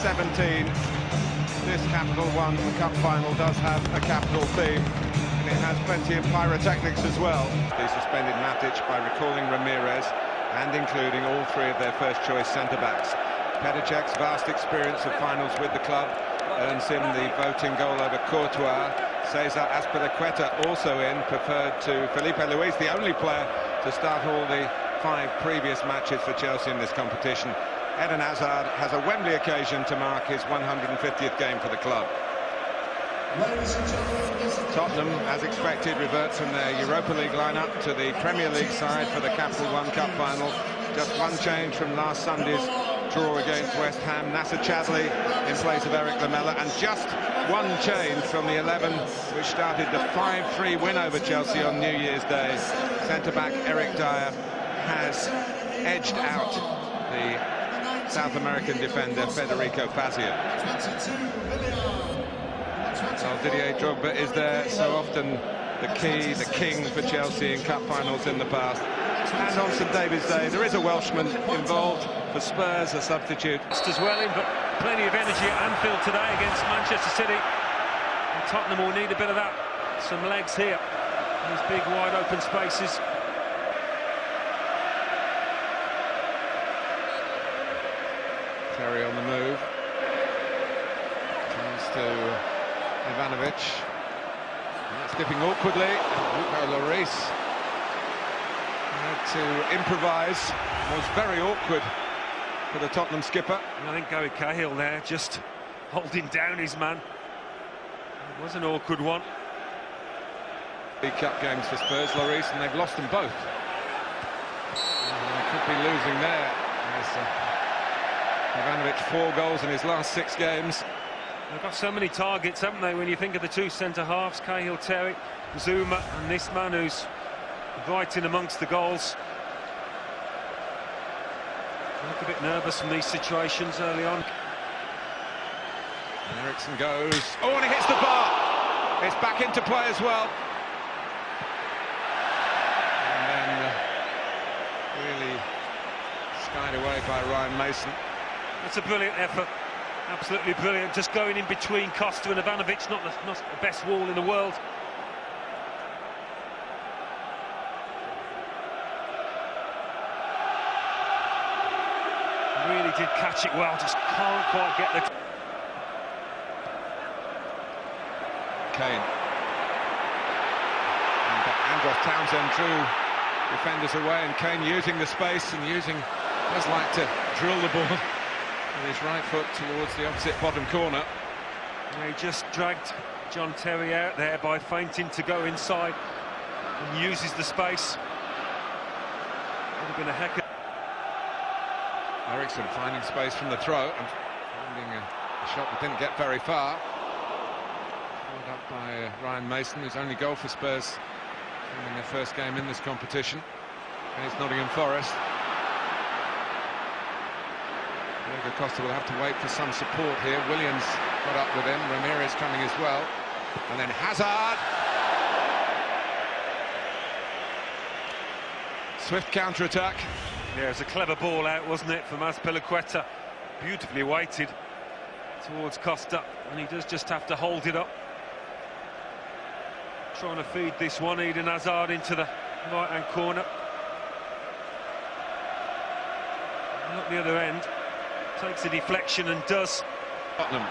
17. This Capital One Cup final does have a capital theme, and it has plenty of pyrotechnics as well. They suspended Matic by recalling Ramirez and including all three of their first-choice centre-backs. Petacek's vast experience of finals with the club earns him the voting goal over Courtois. Cesar Azpilicueta also in, preferred to Felipe Luis, the only player to start all the 5 previous matches for Chelsea in this competition. Eden Hazard has a Wembley occasion to mark his 150th game for the club. Tottenham, as expected, revert from their Europa League lineup to the Premier League side for the Capital One Cup final. Just one change from last Sunday's draw against West Ham. Nacer Chadli in place of Eric Lamela, and just one change from the 11 which started the 5-3 win over Chelsea on New Year's Day. Centre-back Eric Dyer has edged out the South American defender Federico Fazio. Well, Didier Drogba is there, so often the key, the king for Chelsea in cup finals in the past. And on St David's Day, there is a Welshman involved for Spurs, a substitute. As well in, but plenty of energy at Anfield today against Manchester City. And Tottenham will need a bit of that. Some legs here. These big, wide open spaces. Terry on the move. Comes to Ivanovic. Skipping awkwardly. Hugo Lloris had to improvise. It was very awkward for the Tottenham skipper. And I think Gary Cahill there just holding down his man. It was an awkward one. Big cup games for Spurs, Lloris, and they've lost them both. They could be losing there. Ivanovic 4 goals in his last 6 games. They've got so many targets, haven't they, when you think of the 2 centre-halves, Cahill, Terry, Zuma, and this man who's right in amongst the goals. I look a bit nervous from these situations early on. And Eriksen goes. Oh, and he hits the bar. It's back into play as well. And then really skied away by Ryan Mason. That's a brilliant effort. Absolutely brilliant. Just going in between Costa and Ivanovic, not the best wall in the world. Really did catch it well, just can't quite get the... Kane. And Andros Townsend drew defenders away, and Kane using the space and does like to drill the ball with his right foot towards the opposite bottom corner. He just dragged John Terry out there by feinting to go inside and uses the space. Would have been a heck of... Eriksen finding space from the throw and finding a shot that didn't get very far. Followed up by Ryan Mason, whose only goal for Spurs in their first game in this competition against Nottingham Forest. Diego Costa will have to wait for some support here. Williams got up with him, Ramirez coming as well, and then Hazard. Swift counter-attack. Yeah, it was a clever ball out, wasn't it, from Azpilicueta. Beautifully weighted towards Costa, and he does just have to hold it up. Trying to feed this one, Eden Hazard, into the right-hand corner. And at the other end, takes a deflection and does. Tottenham.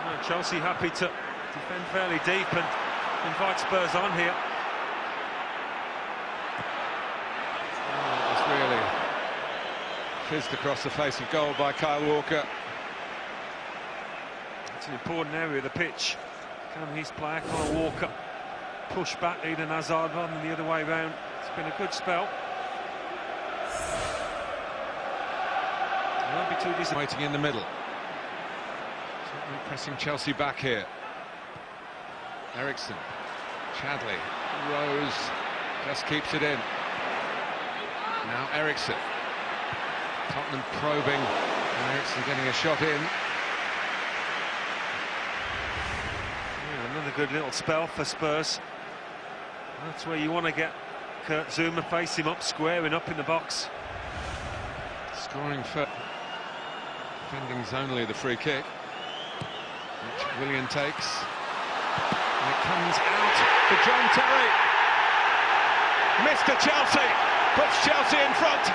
Well, Chelsea happy to defend fairly deep and invite Spurs on here. Really fizzed across the face of goal by Kyle Walker. It's an important area of the pitch. Can his player, Kyle Walker, push back Eden Hazard rather than the other way round? It's been a good spell. It won't be too disappointing. Waiting in the middle. Certainly pressing Chelsea back here. Eriksen, Chadli, Rose just keeps it in. Now Eriksen. Tottenham probing, and Eriksen getting a shot in. Yeah, another good little spell for Spurs. That's where you want to get Kurt Zuma, face him up, squaring up in the box. Scoring for Defending's only the free kick, which Willian takes. And it comes out for John Terry. Mr. Chelsea puts Chelsea in front.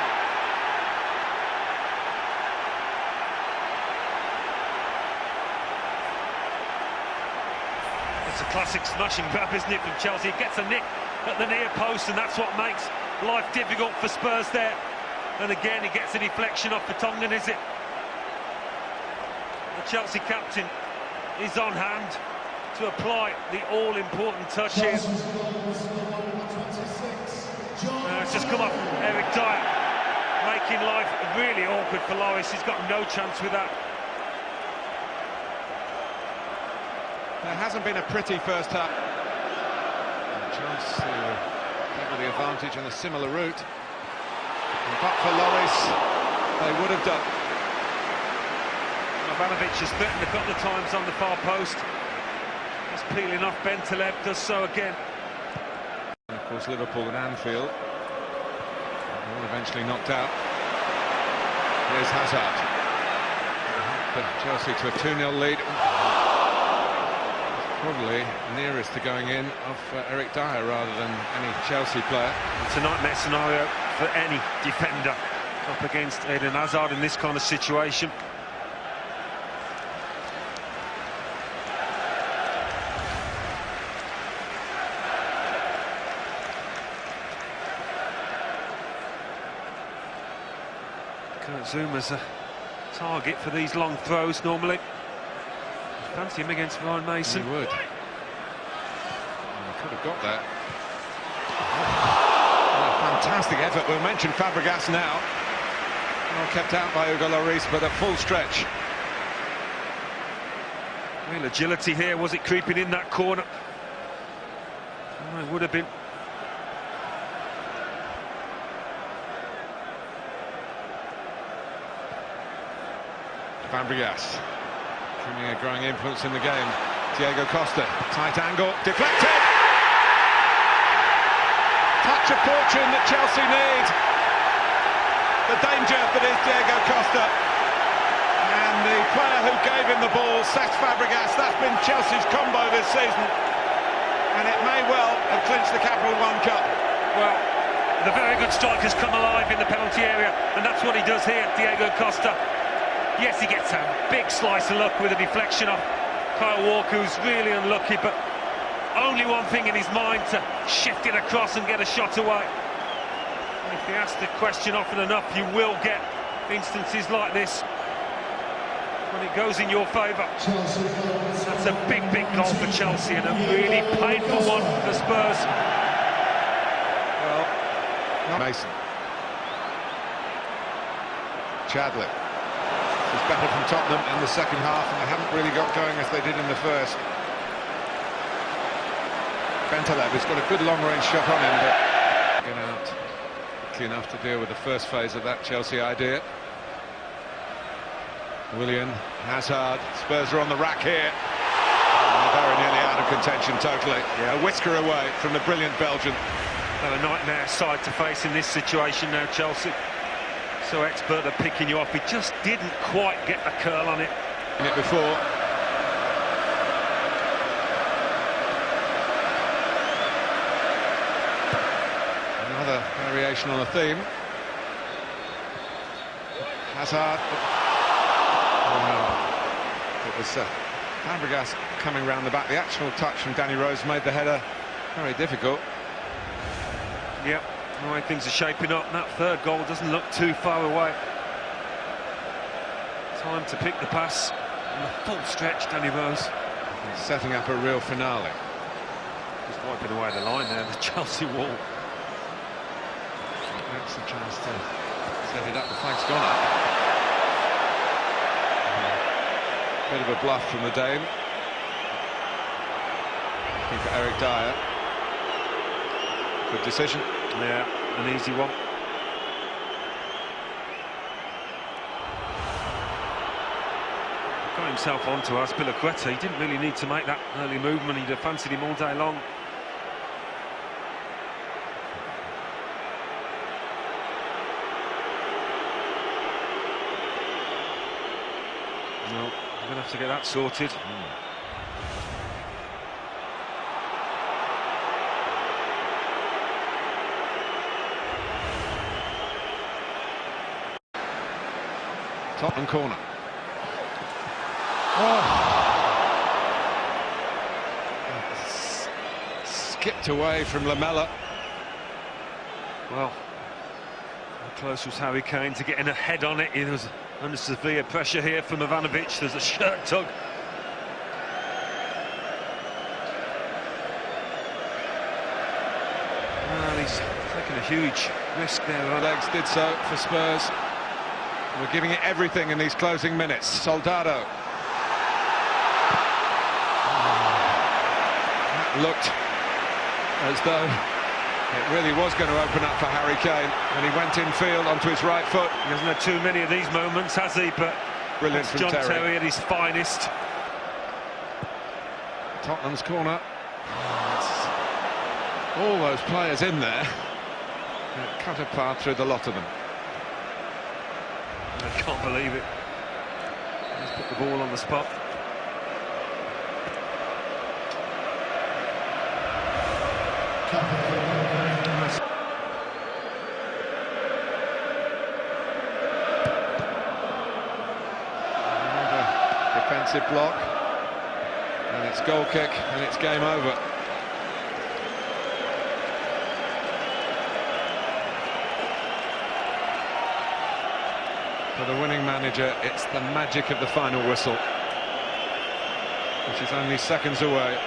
It's a classic smash and grab, isn't it, from Chelsea? It gets a nick at the near post, and that's what makes life difficult for Spurs there. And again, he gets a deflection off Vertonghen, is it? The Chelsea captain is on hand to apply the all-important touch here. It's just come off Eric Dyer, making life really awkward for Lloris. He's got no chance with that. There hasn't been a pretty first half. A chance to cover the advantage on a similar route. But for Lloris, they would have done. Ivanovic has threatened a couple of times on the far post. Just peeling off. Bentaleb does so again. And of course, Liverpool at Anfield. All eventually knocked out. Here's Hazard. Chelsea to a 2-0 lead. Probably nearest to going in of Eric Dyer rather than any Chelsea player. It's a nightmare scenario for any defender up against Eden Hazard in this kind of situation. Kurt Zuma's a target for these long throws normally. Fancy him against Ryan Mason. He would. He could have got that. Fantastic effort. We'll mention Fabregas now. Well kept out by Hugo Lloris, but at full stretch. Real agility here. Was it creeping in that corner? Oh, it would have been. Fabregas. Bringing a growing influence in the game. Diego Costa, tight angle, deflected! Touch of fortune that Chelsea need. The danger that is Diego Costa. And the player who gave him the ball, Cesc Fabregas, that's been Chelsea's combo this season. And it may well have clinched the Capital One Cup. Well, the very good striker's come alive in the penalty area, and that's what he does here, Diego Costa. Yes, he gets a big slice of luck with a deflection off Kyle Walker, who's really unlucky, but only one thing in his mind, to shift it across and get a shot away. And if you ask the question often enough, you will get instances like this when it goes in your favour. That's a big, big goal for Chelsea, and a really painful one for Spurs. Well, Mason. Chadley. It's better from Tottenham in the second half, and they haven't really got going as they did in the first. Bentaleb has got a good long-range shot on him, but get out quickly enough to deal with the first phase of that Chelsea idea. Willian, Hazard, Spurs are on the rack here. Very nearly out of contention totally. Yeah, a whisker away from the brilliant Belgian. A nightmare side to face in this situation now, Chelsea. So expert at picking you off, he just didn't quite get the curl on it. Before. Another variation on a theme. Hazard. It was Fabregas coming round the back. The actual touch from Danny Rose made the header very difficult. Yep. The way things are shaping up, that third goal doesn't look too far away. Time to pick the pass on the full stretch, Danny Rose. He's setting up a real finale. Just wiping away the line there, the Chelsea wall. That's a chance to set it up. The flag's gone up. Bit of a bluff from the Dane. Looking for Eric Dyer. Good decision. Yeah, an easy one. Got himself onto Azpilicueta. He didn't really need to make that early movement. He'd have fancied him all day long. No, I'm going to have to get that sorted. Tottenham corner. Oh. Skipped away from Lamella. Well, how close was Harry Kane to getting a head on it? He was under severe pressure here from Ivanovic. There's a shirt tug. Well, he's taken a huge risk there. Legs did so for Spurs. We're giving it everything in these closing minutes. Soldado. That looked as though it really was going to open up for Harry Kane, and he went in field onto his right foot. He hasn't had too many of these moments, has he? But brilliant from John Terry at his finest. Tottenham's corner. All those players in there. Cut a path through the lot of them. I can't believe it. He's put the ball on the spot. Another defensive block, and it's goal kick, and it's game over. For the winning manager, it's the magic of the final whistle, which is only seconds away.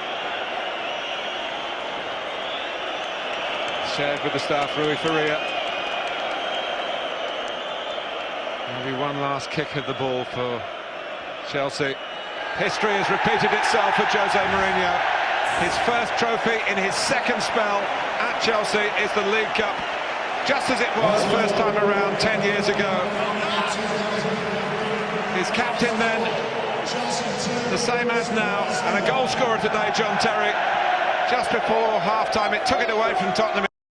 Shared with the staff, Rui Faria. Maybe one last kick at the ball for Chelsea. History has repeated itself for Jose Mourinho. His first trophy in his second spell at Chelsea is the League Cup, just as it was first time around 10 years ago. His captain then, the same as now, and a goal scorer today, John Terry. Just before half-time, it took it away from Tottenham.